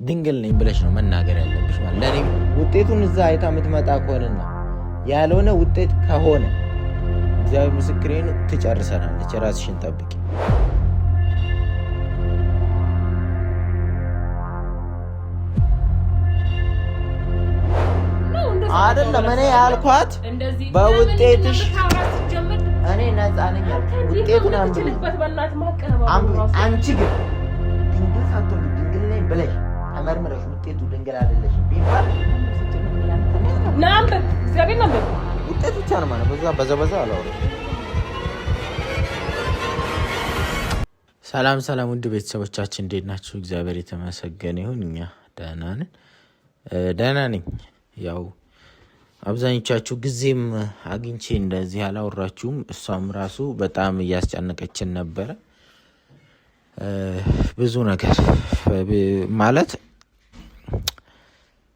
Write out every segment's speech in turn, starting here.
ድንግል ነኝ ብለሽ ነው መናገር ያለብሽ ማለት ለኔ ውጤቱን እዛ አይታ የምትመጣ ከሆነና ያልሆነ ውጤት ከሆነ እግዚአብሔር ምስክሬ ነው ትጨርሰናለች። ራስሽን ጠብቂ። አይደለም እኔ ያልኳት በውጤትሽ እኔ ነፃ ነኝ። ውጤቱን አንቺ ግን ድንግል ሳትሆን ድንግል ነኝ ብለሽ ተመርምረሽ ውጤቱ ድንግል አይደለሽ ቢባል ናምበር እግዚአብሔር ናምበር ውጤቱ ብቻ ነው ማለት በዛ አላወራም። ሰላም ውድ ቤተሰቦቻችን እንዴት ናችሁ? እግዚአብሔር የተመሰገነ ይሁን። እኛ ደህና ነኝ። ያው አብዛኞቻችሁ ጊዜም አግኝቼ እንደዚህ አላወራችሁም። እሷም ራሱ በጣም እያስጨነቀችን ነበረ። ብዙ ነገር ማለት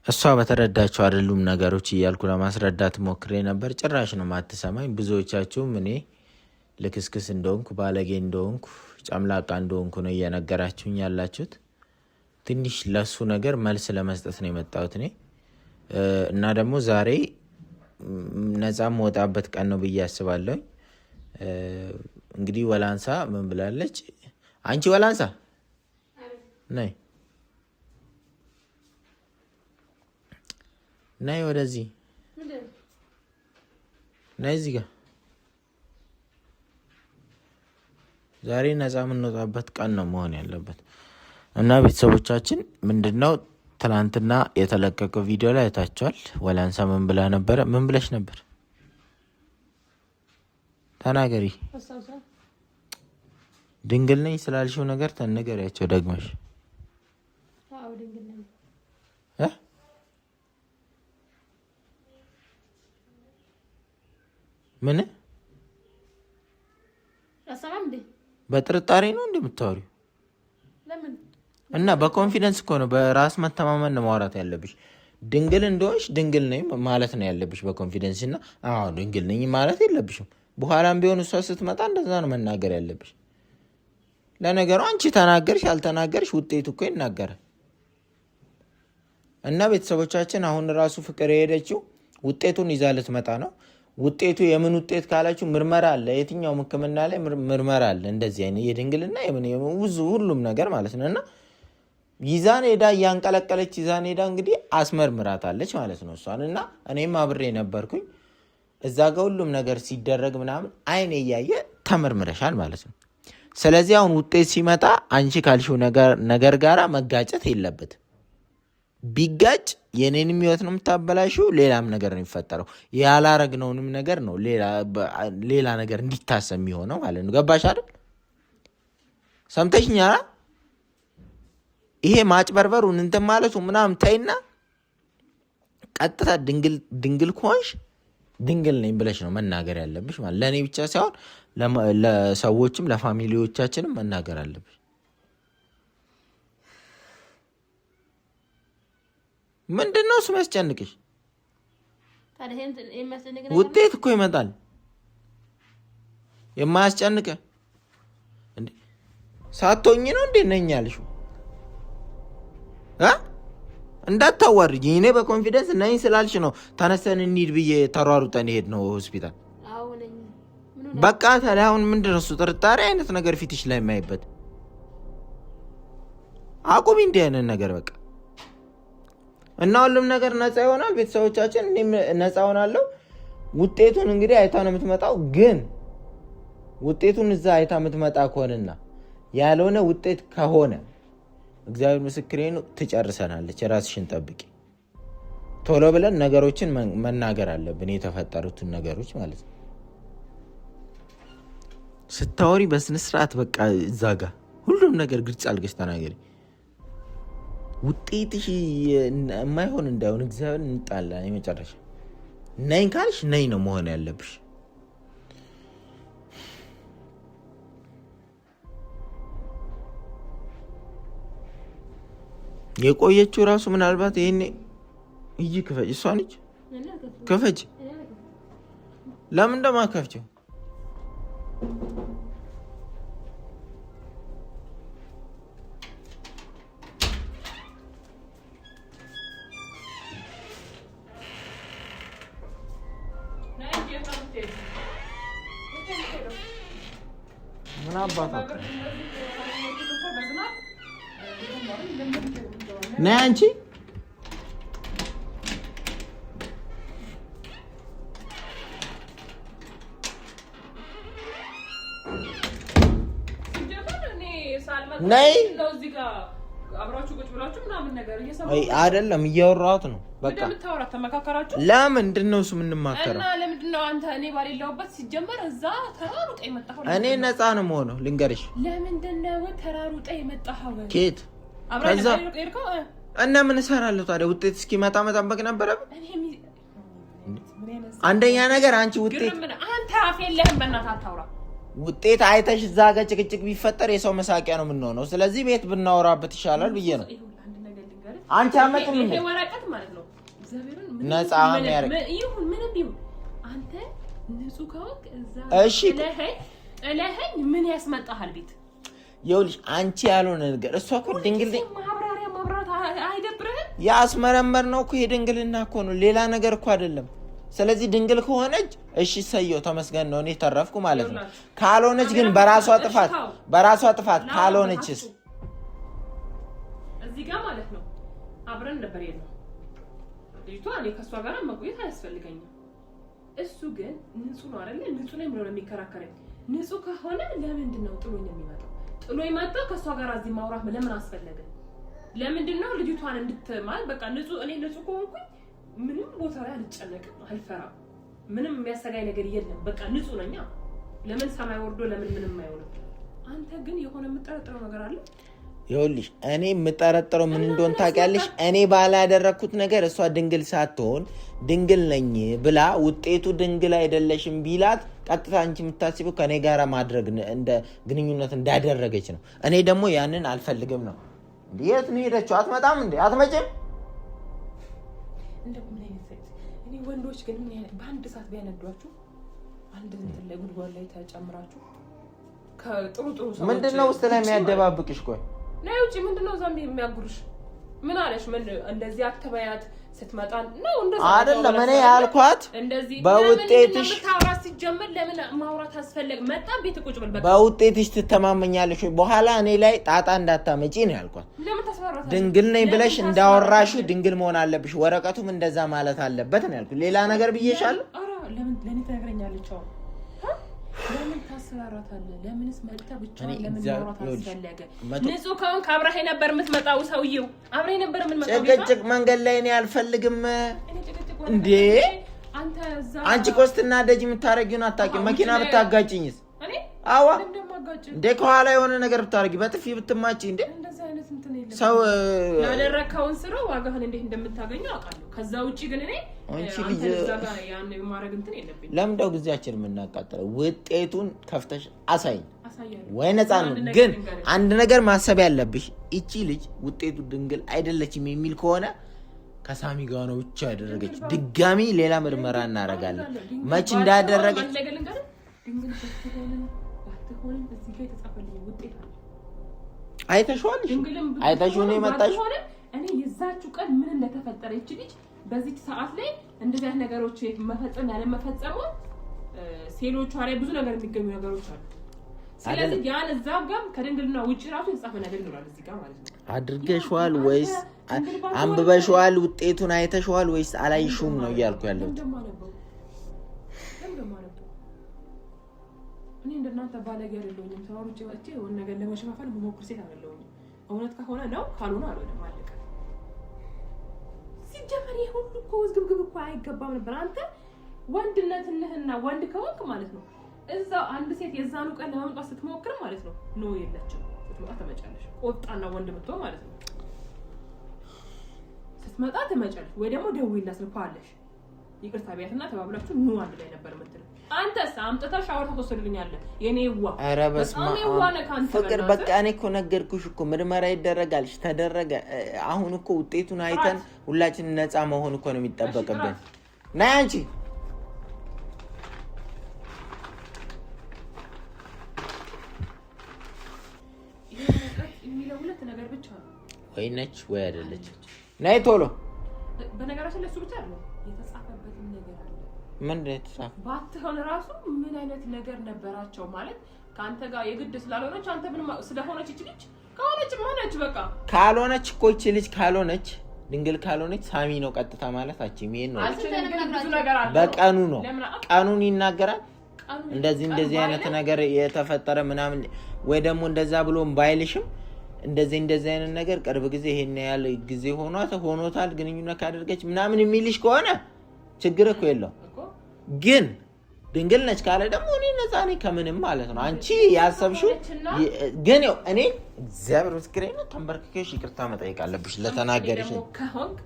እሷ በተረዳቸው አይደሉም ነገሮች እያልኩ ለማስረዳት ሞክሬ ነበር። ጭራሽ ነው ማትሰማኝ። ብዙዎቻችሁም እኔ ልክስክስ እንደሆንኩ ባለጌ እንደሆንኩ ጨምላቃ እንደሆንኩ ነው እየነገራችሁኝ ያላችሁት። ትንሽ ለሱ ነገር መልስ ለመስጠት ነው የመጣሁት እኔ እና ደግሞ ዛሬ ነፃ መውጣበት ቀን ነው ብዬ አስባለሁ። እንግዲህ ወላንሳ ምን ብላለች? አንቺ ወላንሳ ነይ ወደዚህ ነይ እዚህ ጋር ዛሬ ነፃ የምንወጣበት ቀን ነው መሆን ያለበት። እና ቤተሰቦቻችን ምንድነው ትናንትና የተለቀቀው ቪዲዮ ላይ አይታችኋል። ወላንሳ ምን ብላ ነበር? ምን ብለሽ ነበር? ተናገሪ። ድንግል ነኝ ስላልሽው ነገር ተነገሪያቸው ደግመሽ። አዎ ድንግል ነኝ ምን አሰማም እንዴ? በጥርጣሬ ነው እንደምታወሪው? ለምን? እና በኮንፊደንስ እኮ ነው፣ በራስ መተማመን ነው ማውራት ያለብሽ። ድንግል እንደሆንሽ ድንግል ነኝ ማለት ነው ያለብሽ በኮንፊደንስ እና አዎ ድንግል ነኝ ማለት የለብሽም። በኋላም ቢሆን እሷ ስትመጣ እንደዛ ነው መናገር ያለብሽ። ለነገሩ አንቺ ተናገርሽ አልተናገርሽ ውጤቱ እኮ ይናገራል። እና ቤተሰቦቻችን አሁን ራሱ ፍቅር የሄደችው ውጤቱን ይዛ ልትመጣ ነው። ውጤቱ የምን ውጤት ካላችሁ ምርመራ አለ። የትኛውም ሕክምና ላይ ምርመራ አለ። እንደዚህ አይነት የድንግልና ሁሉም ነገር ማለት ነው። እና ይዛን ሄዳ እያንቀለቀለች ይዛን ሄዳ እንግዲህ አስመርምራታለች ማለት ነው እሷን። እና እኔም አብሬ ነበርኩኝ እዛ ጋር ሁሉም ነገር ሲደረግ ምናምን አይኔ እያየ ተመርምረሻል ማለት ነው። ስለዚህ አሁን ውጤት ሲመጣ አንቺ ካልሽው ነገር ጋራ መጋጨት የለበትም። ቢጋጭ የኔንም ህይወት ነው የምታበላሽው፣ ሌላም ነገር ነው የሚፈጠረው። ያላረግነውንም ነገር ነው ሌላ ነገር እንዲታሰብ የሚሆነው ማለት ነው። ገባሽ አይደል? ሰምተሽኛል? ይሄ ማጭበርበሩን እንትን ማለቱ ምናምን ተይና ቀጥታ ድንግል ከሆንሽ ድንግል ነኝ ብለሽ ነው መናገር ያለብሽ ማለት ለእኔ ብቻ ሳይሆን ለሰዎችም ለፋሚሊዎቻችንም መናገር አለብሽ። ምንድነው እሱ የሚያስጨንቅሽ? ውጤት እኮ ይመጣል። የማያስጨንቀ እንዴ ሳትሆኚ ነው እንዴ ነኝ ያልሽው? እንዳታዋርጂ። እኔ በኮንፊደንስ ነኝ ስላልሽ ነው ተነስተን እንሂድ ብዬ ተሯሩጠን ሄድ ነው ሆስፒታል። በቃ ታዲያ አሁን ምንድነው እሱ ጥርጣሬ አይነት ነገር ፊትሽ ላይ የማይበት? አቁሚ እንዲህ አይነት ነገር በቃ። እና ሁሉም ነገር ነፃ ይሆናል። ቤተሰቦቻችን እኔም ነፃ ሆናለሁ። ውጤቱን እንግዲህ አይታ ነው የምትመጣው። ግን ውጤቱን እዛ አይታ የምትመጣ ከሆነና ያልሆነ ውጤት ከሆነ እግዚአብሔር ምስክሬ ነው ትጨርሰናለች። ራስሽን ጠብቂ። ቶሎ ብለን ነገሮችን መናገር አለብን፣ የተፈጠሩትን ነገሮች ማለት ነው። ስታወሪ በስነ ስርዓት በቃ እዛ ጋር ሁሉም ነገር ግልጽ አድርገሽ ተናገሪ። ውጤትሽ የማይሆን እንዳይሆን እግዚአብሔር እንጣላ። የመጨረሻ ነኝ ካልሽ ነኝ ነው መሆን ያለብሽ። የቆየችው ራሱ ምናልባት ይሄኔ ክፈጅ፣ እሷ ነች ክፈጅ። ለምን እንደማከፍችው አባታ ነይ አንቺ ነይ አብራችሁ ቁጭ ብላችሁ ምናምን ነገር አይ አይደለም እያወራሁት ነው በቃ ለምታወራት ተመካከራችሁ ለምንድን ነው እሱ የምንማከረው እና ለምንድን ነው አንተ እኔ ባሌለውበት ሲጀመር እዛ ተራሩጠ የመጣኸው እኔ ነፃ ነው የምሆነው ልንገርሽ ለምንድን ነው ተራሩጠ የመጣኸው ኬት ከዛ እና ምን እሰራለሁ ታዲያ ውጤት እስኪመጣ መጠበቅ ነበረብኝ አንደኛ ነገር አንቺ ውጤት አንተ አፍ የለህም በእናትህ አታውራ ውጤት አይተሽ እዛ ጋር ጭቅጭቅ ቢፈጠር የሰው መሳቂያ ነው የምንሆነው ስለዚህ ቤት ብናወራበት ይሻላል ብዬ ነው አንቺ አመጥም ምን ይሄ ወራቀት ማለት ነው እግዚአብሔርን ነፃ የሚያርግ ይሁን ምንም ቢሆን አንተ ንጹህ ከሆንክ እዛ እሺ ለሄኝ ምን ያስመጣሃል ቤት ይኸውልሽ አንቺ ያልሆነ ነገር እሷ እኮ ድንግል ማብራት አይደብርህም ያስመረመር ነው እኮ የድንግልና እኮ ነው ሌላ ነገር እኮ አይደለም ስለዚህ ድንግል ከሆነች እሺ ሰየው ተመስገን ነው እኔ ተረፍኩ ማለት ነው ካልሆነች ግን በራሷ ጥፋት ካልሆነችስ እዚህ ጋር ማለት ነው አብረን ነበር የለው ልጅቷ እኔ ከሷ ጋር መቆየት አያስፈልገኝም እሱ ግን ንጹህ ነው አይደል ንጹህ ነው ብሎ የሚከራከረኝ ንጹህ ከሆነ ለምንድን ነው ጥሎኝ የሚመጣው ጥሎ ይመጣ ከሷ ጋር እዚህ ማውራት ለምን አስፈለገ ለምንድን ነው ልጅቷን እንድትማል በቃ ንጹህ እኔ ንጹህ ከሆንኩኝ ምንም ቦታ ላይ አልጨነቅም አልፈራም ምንም የሚያሰጋኝ ነገር የለም በቃ ንጹህ ነኝ ለምን ሰማይ ወርዶ ለምን ምንም አይሆንም አንተ ግን የሆነ የምጠረጥረው ነገር አለ ይኸውልሽ እኔ የምጠረጥረው ምን እንደሆነ ታውቂያለሽ እኔ ባላደረኩት ነገር እሷ ድንግል ሳትሆን ድንግል ነኝ ብላ ውጤቱ ድንግል አይደለሽም ቢላት ቀጥታ አንቺ የምታስቢው ከኔ ጋር ማድረግ እንደ ግንኙነት እንዳደረገች ነው እኔ ደግሞ ያንን አልፈልግም ነው የት ነው ሄደችው አትመጣም እንዴ አትመጭም እንደው ምን አይነት እኔ ወንዶች ግን ምን አይነት በአንድ ሰዓት ቢያነዷችሁ አንድ እንትን ላይ ጉድጓድ ላይ ተጨምራችሁ ከጥሩ ሰዎች ምንድነው ውስጥ ላይ የሚያደባብቅሽ ቆይ ነው እጪ ምንድነው ዛም የሚያጉርሽ ምን አለሽ ምን እንደዚህ አትበያት ስትመጣ ነው እንደዛ አይደለም እኔ ያልኳት እንደዚህ በውጤትሽ ታውራት ሲጀመር ለምን ማውራት አስፈልግ መጣ ቤት ቁጭ ብል በቃ በውጤትሽ ትተማመኛለሽ በኋላ እኔ ላይ ጣጣ እንዳታመጪ ነው ያልኳት ለምን ተስፈራራታ ድንግል ነኝ ብለሽ እንዳወራሽ ድንግል መሆን አለብሽ ወረቀቱም እንደዛ ማለት አለበት ነው ያልኩት ሌላ ነገር ብዬሻለሁ አራ ለምን ለኔ ተነግረኛለች አሁን ለምን ታስፈራራታለህ ለምንስ መጣ ብቻ ለምን ማውራት አስፈለገ ንጹህ ከሆነ አብረህ ነበር የምትመጣው ሰውዬው አብረህ ነበር የምትመጣው ጭቅጭቅ መንገድ ላይ እኔ አልፈልግም እንዴ አንቺ ኮስትና ደጅ የምታረጊውን አታውቂም መኪና ብታጋጭኝስ እኔ አዋ እንደማጋጭ እንዴ ከኋላ የሆነ ነገር ብታረጊ በጥፊ ብትማጪ እንዴ እንደዛ አይነት እንትን የለም ሰው ያደረከውን ስራ ዋጋህን እንዴት እንደምታገኘው አውቃለሁ ከዛ ውጪ ግን እኔ አንቺ ልጅ ዛጋ ያን ማረግ እንትን የለብኝ ለምንድነው ጊዜያችን የምናቃጥለው ውጤቱን ከፍተሽ አሳይኝ ወይ ነፃ ነው ግን አንድ ነገር ማሰብ ያለብሽ እቺ ልጅ ውጤቱ ድንግል አይደለችም የሚል ከሆነ ከሳሚ ጋር ነው ብቻ ያደረገች ድጋሚ ሌላ ምርመራ እናደርጋለን መች እንዳደረገች ድንግል ባትሆንም እዚህ ጋር የተጻፈልኝ ውጤት አለ አይተሽዋል አይተሽው ነው የመጣሽ እኔ የዛችሁ ቀን ምን እንደተፈጠረ እቺ ልጅ በዚህ ሰዓት ላይ እንደዚህ አይነት ነገሮች መፈጸም ያለ መፈጸሙ ሴሎቿ ላይ ብዙ ነገር የሚገኙ ነገሮች አሉ ስለዚህ ያን እዛው ጋር ከድንግልና ውጪ ራሱ የተጻፈ ነገር ይኖራል እዚህ ጋር ማለት ነው አድርገሽዋል ወይስ አንብበሽዋል ውጤቱን አይተሽዋል ወይስ አላይሹም ነው እያልኩ ያለው እኔ እንደናንተ ባለጌ አይደለሁም ተዋሩጭ ወጥቼ የሆነ ነገር ለመሸፋፈን በሞክር ሴት አይደለሁም እውነት ከሆነ ነው ካልሆነ አልሆነም አለቀ ሲጀመር ይሄ ሁሉ እኮ ዝግብግብ እኮ አይገባም ነበር አንተ ወንድነትህና ወንድ ከሆንክ ማለት ነው እዛው አንድ ሴት የዛኑ ቀን ለማምጣት ስትሞክር ማለት ነው ነው የለችም ስትመጣ ተመጫለሽ ቆጣና ወንድ ምትሆን ማለት ነው ስትመጣ ተመጫለሽ ወይ ደግሞ ደውይላት ልኳለሽ ይቅርታ ቢያትና ተባብላችሁ ኑ አንድ ላይ ነበር የምትለው አንተስ አምጥተህ ሻወር ተወሰድልኛለህ የኔዋ ኧረ በስመ አብ ፍቅር በቃ እኔ እኮ ነገርኩሽ እኮ ምርመራ ይደረጋልሽ ተደረገ አሁን እኮ ውጤቱን አይተን ሁላችንም ነፃ መሆን እኮ ነው የሚጠበቅብን ነይ አንቺ የሚለው ሁለት ነገር ብቻ ነው ወይ ነች ወይ አይደለች ነይ ቶሎ በነገራችን ላይ እሱ ብቻ አይደለም የተጻፈበት ነገር አለ ምንድን ነው የተጻፈው ባትሆን ራሱ ምን አይነት ነገር ነበራቸው ማለት ካንተ ጋር የግድ ስላልሆነች አንተ ምን ስለሆነች እቺ ልጅ ከሆነች ማነች በቃ ካልሆነች እኮ እቺ ልጅ ካልሆነች ድንግል ካልሆነች ሳሚ ነው ቀጥታ ማለት አቺ ምን ነው በቀኑ ነው ቀኑን ይናገራል እንደዚህ አይነት ነገር የተፈጠረ ምናምን ወይ ደግሞ እንደዛ ብሎ ባይልሽም እንደዚህ አይነት ነገር ቅርብ ጊዜ ይሄን ያለ ጊዜ ሆኖታል ግንኙነት ካደረገች ምናምን የሚልሽ ከሆነ ችግር እኮ የለው ግን ድንግል ነች ካለ ደግሞ እኔ ነፃ ነኝ ከምንም ማለት ነው አንቺ ያሰብሽው ግን እኔ እግዚአብሔር ምስክሬን ነው ተንበርክከሽ ይቅርታ መጠየቅ አለብሽ ለተናገርሽ ከሆንክ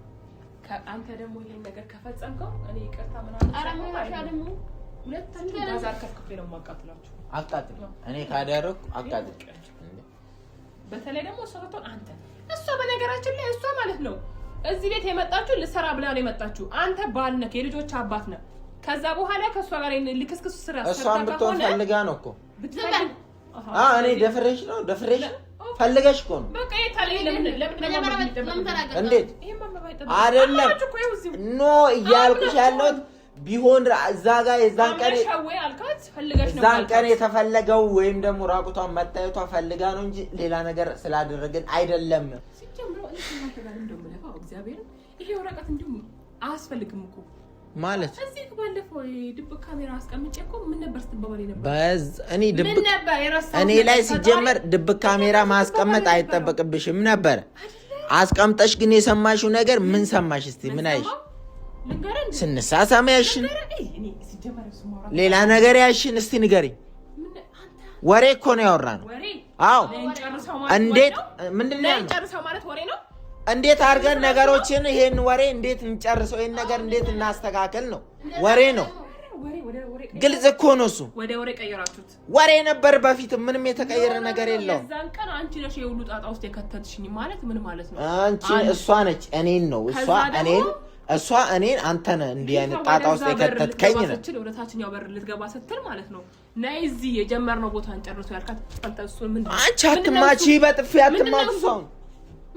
አንተ ደግሞ ይሄን ነገር ከፈጸምከው እኔ ይቅርታ ምናምን አረማሻለሙ ሁለታችሁ ባዛር ከፍከፍ ነው ማቃጥላችሁ አቃጥል እኔ ካደረኩ አቃጥል በተለይ ደግሞ ሰራቶን አንተ እሷ በነገራችን ላይ እሷ ማለት ነው እዚህ ቤት የመጣችሁ ልሰራ ብላ ነው የመጣችሁ አንተ ባል ነህ የልጆች አባት ነህ ከዛ በኋላ ከሷ ጋር ልክስክስ ስራ እሷን ብትሆን ፈልጋ ነው እኮ እኔ ደፍሬሽ ፈልገሽ እኮ ነው በቃ የታለ ለምን እንዴት አይደለም ኖ እያልኩሽ ያለሁት ቢሆን እዛ ጋር የዛን ቀን የተፈለገው ወይም ደግሞ ራቁቷን መታየቷ ፈልጋ ነው እንጂ ሌላ ነገር ስላደረግን አይደለም ሲጀምረው እንት ጋር እንደምለፋው እግዚአብሔር ይሄ ወረቀት እንዲሁም አያስፈልግም እኮ ማለት እዚህ ባለፈው ድብቅ ካሜራ አስቀምጬ እኮ ምን ነበር ስትባባል ነበር እኔ ላይ ሲጀመር ድብቅ ካሜራ ማስቀመጥ አይጠበቅብሽም ነበር አስቀምጠሽ ግን የሰማሽው ነገር ምን ሰማሽ እስቲ ምን አይሽ ስንሳሳም ያሽን ሌላ ነገር ያሽን እስቲ ንገሪኝ ወሬ እኮ ነው ያወራነው አዎ እንዴት ምንድነው እንጨርሰው ማለት ወሬ ነው እንዴት አድርገን ነገሮችን ይሄን ወሬ እንዴት እንጨርሰው ይሄን ነገር እንዴት እናስተካክል ነው ወሬ ነው ግልጽ እኮ ነው እሱ ወደ ወሬ ቀየራችሁት ወሬ ነበር በፊት ምንም የተቀየረ ነገር የለውም የዛን ቀን አንቺ ነሽ የሁሉ ጣጣ ውስጥ የከተትሽኝ ማለት ምን ማለት ነው አንቺ እሷ ነች እኔን ነው እሷ እኔን አንተ ነህ እንዲህ አይነት ጣጣ ውስጥ የከተትከኝ ነው ወደ ታችኛው በር ልትገባ ስትል ማለት ነው ነይ እዚህ የጀመርነው ቦታ እንጨርሶ ያልካት አንተ እሱ ምንድነው አንቺ አትማቺ በጥፊ አትማቺ ሰው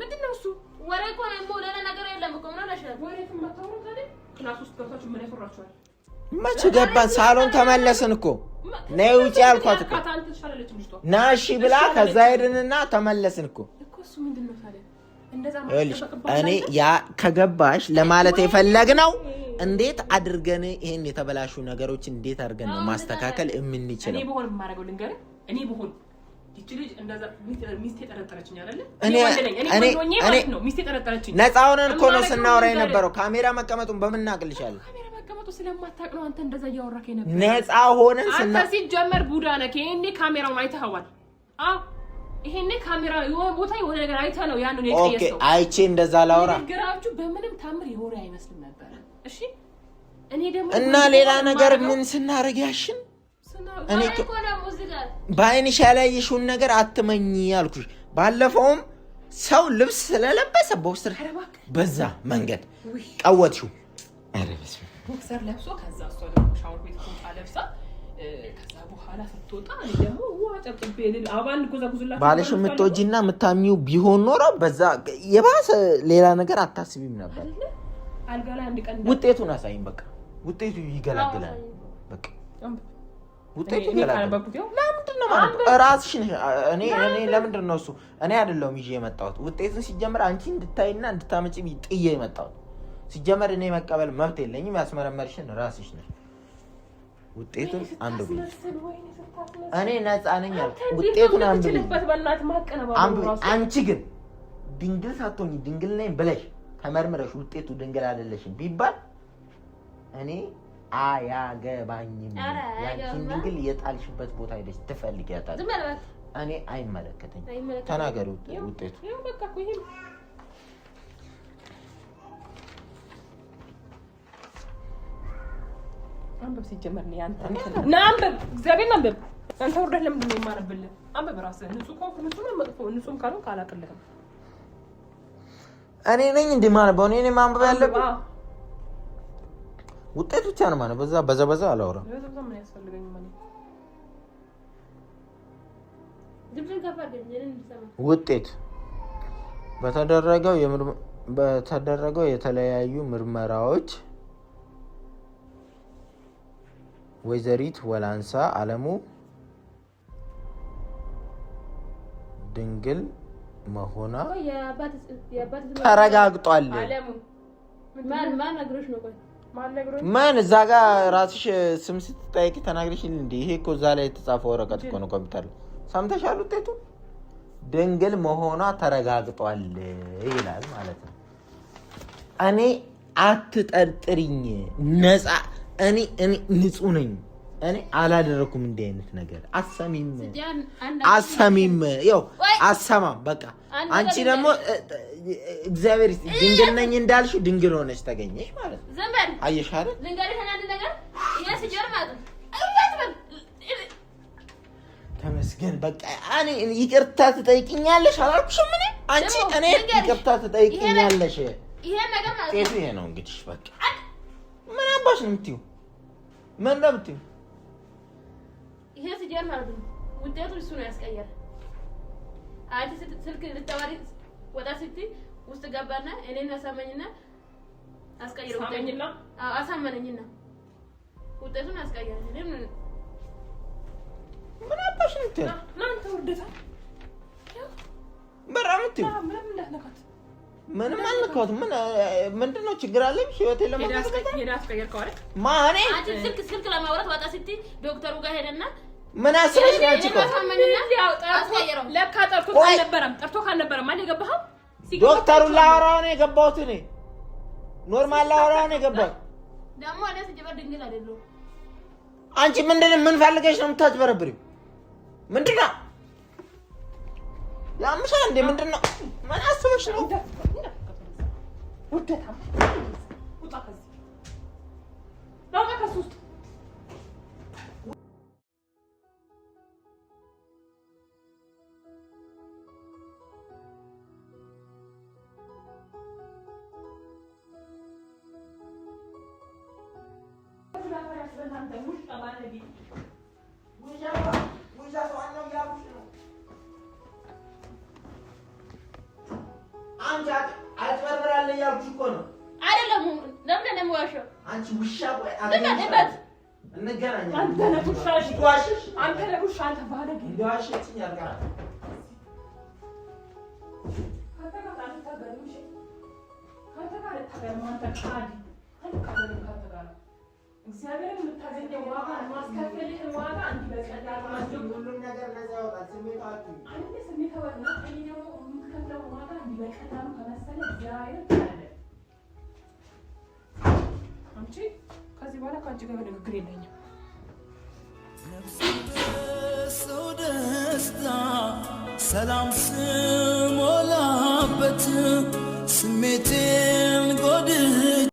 ምንድነው እሱ ወሬ እኮ ነው ሌላ ነገር የለም እኮ ምን ነሽ ወሬ ተማታው ታዲያ ክላስ ውስጥ ገብታችሁ ምን ያፈራችኋል መቼ ገባን ሳሎን ተመለስን እኮ ነይ ውጪ ያልኳት እኮ ናሺ ብላ ከዛ ሄድንና ተመለስን እኮ እሱ ምንድነው ታዲያ እንደዛ እኔ ያ ከገባሽ ለማለት የፈለግነው እንዴት አድርገን ይሄን የተበላሹ ነገሮችን እንዴት አድርገን ነው ማስተካከል የምንችለው እኔ በሆነ ማረጋው ልንገር እኔ በሆነ ይቺ ልጅ እንደዛ ሚስቴ ጠረጠረችኝ አይደል እኔ ነው ሚስቴ ጠረጠረችኝ ነፃ ሆነን እኮ ነው ስናወራ የነበረው ካሜራ መቀመጡን በምን እናቅልሻለን ካሜራ መቀመጡ ስለማታውቅ ነው አንተ እንደዛ እያወራከ ነበር ነፃ ሆነን አንተ ሲጀመር ቡዳ ነህ ይሄኔ ካሜራውን አይተኸዋል ይሄኔ ካሜራ የሆነ ቦታ የሆነ ነገር አይተህ ነው ያንን የቀየሰው ኦኬ አይቼ እንደዛ ላውራ ግራችሁ በምንም ታምር የሆነ አይመስልም ነበር እሺ እኔ ደግሞ እና ሌላ ነገር ምን ስናረግ ያሽን እኔ ባይንሽ ያላየሽውን ነገር አትመኝ ያልኩሽ ባለፈውም ሰው ልብስ ስለለበሰ ቦክሰር በዛ መንገድ ቀወጥሽው አረበስ ቦክሰር ለብሶ ከዛ እሷ ደግሞ ሻወር ቤት ፎጣ ለብሳ ከዛ በኋላ ስትወጣ ደግሞ ዋጨብቤል አባን ጉዛጉዝላ ባለሽ የምትወጂና የምታሚው ቢሆን ኖሮ በዛ የባሰ ሌላ ነገር አታስቢም ነበር አልጋ ላይ አንድ ቀን ውጤቱን አሳይኝ በቃ ውጤቱ ይገላግላል በቃ ውጤቱ ይገላግላል ለምንድን ነው ማለት ራስሽ እኔ ለምንድን ነው እሱ እኔ አይደለሁም ይዤ የመጣሁት ውጤቱን ሲጀመር አንቺ እንድታይና እንድታመጪ ጥዬ የመጣሁት ሲጀመር እኔ መቀበል መብት የለኝም ያስመረመርሽን ራስሽ ነሽ ውጤቱን አንዱ እኔ ነፃ ነኝ ውጤቱን አንቺ ግን ድንግል ሳትሆኚ ድንግል ነኝ ብለሽ ተመርምረሽ ውጤቱ ድንግል አይደለሽም ቢባል እኔ አያገባኝም ያንቺን ድንግል የጣልሽበት ቦታ ሄደሽ ትፈልጊያታል እኔ አይመለከተኝም ተናገሪ ውጤቱ በቃ እኮ ይሄ አንበብ ሲጀመር ነው ያንተ አንበብ እግዚአብሔር አንበብ አንተ ወርደህ ለምንድን ነው የማነብልህ አንበብ ራስህ ንጹህ ኮንክ ንጹህ ነው መጥፎ ንጹህም ካልሆንክ አላቅልህም እኔ ነኝ እንደ ማነበው እኔ ነኝ ማንበብ ያለብኝ ውጤቱ ብቻ ነው ማለት በዛ አላወራም በዛ ምን ያስፈልገኝ ማለት ድብን ከፈርገኝ እንድሰማ ውጤት በተደረገው የተለያዩ ምርመራዎች ወይዘሪት ወላንሳ አለሙ ድንግል መሆኗ የአባት ተረጋግጧል። ማን ነግሮሽ ነው? ቆይ ማን እዛ ጋር ራስሽ ስም ስትጠይቂ ተናግረሽልኝ እንዴ? ይሄ እኮ እዛ ላይ የተጻፈው ወረቀት እኮ ነው ኮምፒውተር ላይ። ሰምተሻል? ውጤቱ ድንግል መሆኗ ተረጋግጧል ይላል ማለት ነው። እኔ አትጠርጥሪኝ፣ ነፃ እኔ ንጹህ ነኝ። እኔ አላደረኩም እንዲህ አይነት ነገር። አሰሚም ያው አሰማም በቃ። አንቺ ደግሞ እግዚአብሔር ድንግል ነኝ እንዳልሽው ድንግል ሆነሽ ተገኘሽ ማለት ነው። ዘንበል አየሽ አይደል? ድንግል ተናንደ ነገር ሲጀር ማለት ተመስገን በቃ። እኔ ይቅርታ ትጠይቂኛለሽ አላልኩሽም? አንቺ እኔ ይቅርታ ትጠይቂኛለሽ። ይሄ ነገር ማለት ነው። ይሄ ነው እንግዲህ በቃ። ምን አባሽ ነው የምትይው? ምን ነው የምትይው? ይሄ ሲጀር ማለት ነው። ውጤቱ እሱ ነው ያስቀየረ። አንቺ ስልክ ልታወሪ ወጣ ስትይ ውስጥ ገባና እኔን አሳመኝና አስቀየረ። ውጤቱን አሳመነኝና ውጤቱን አስቀየረ። ምን አባሽ ነው የምትይው? እናንተ ወርደታ በራምት ምንም እንዳትነካት። ምንም አልነካት። ምንድነው ችግር አለ? ህይወቴን ለማስቀየር ሄዳ አስቀየርከው አይደል? ማኔ አንቺ ስልክ ለማውራት ወጣ ስትይ ዶክተሩ ጋር ሄደና ምን አስረሽ ነው አንቺ? ለካ ጠርቶ ካልነበረም ማን የገባኸው? ዶክተሩ ላወራው ነው የገባሁት እኔ። ኖርማል ላወራው ነው የገባሁት። ደግሞ እኔ ስጀበር ድንግል አይደለሁ። አንቺ ምን ፈልገሽ ነው የምታጭበረብሪው? ምንድነው ያምሻ እንደ ምንድነው? ምን አስበሽ ነው? ውደታ ውጣ ከዚህ ነው ከሱስ አንቺ ውሻ ወይ አገኘሽ እንገናኛለን። አንተ ነህ ውሻ አንተ ባለጌ እንደዋሸችኝ ያልቀራል። እግዚአብሔርን የምታገኘው ዋጋ ማስከፈልህን ዋጋ እንዲበቀል ሁሉም ነገር ነፃ ያወጣል። ስሜታችሁ አንተ ስሜታውና እኔ ደግሞ የምትከፍለው ዋጋ እንዲበቀላሉ ከመሰለ እግዚአብሔርን ታለ አንቺ ከዚህ በኋላ ከአንቺ ጋር ንግግር የለኝም። ሰው ደስታ ሰላም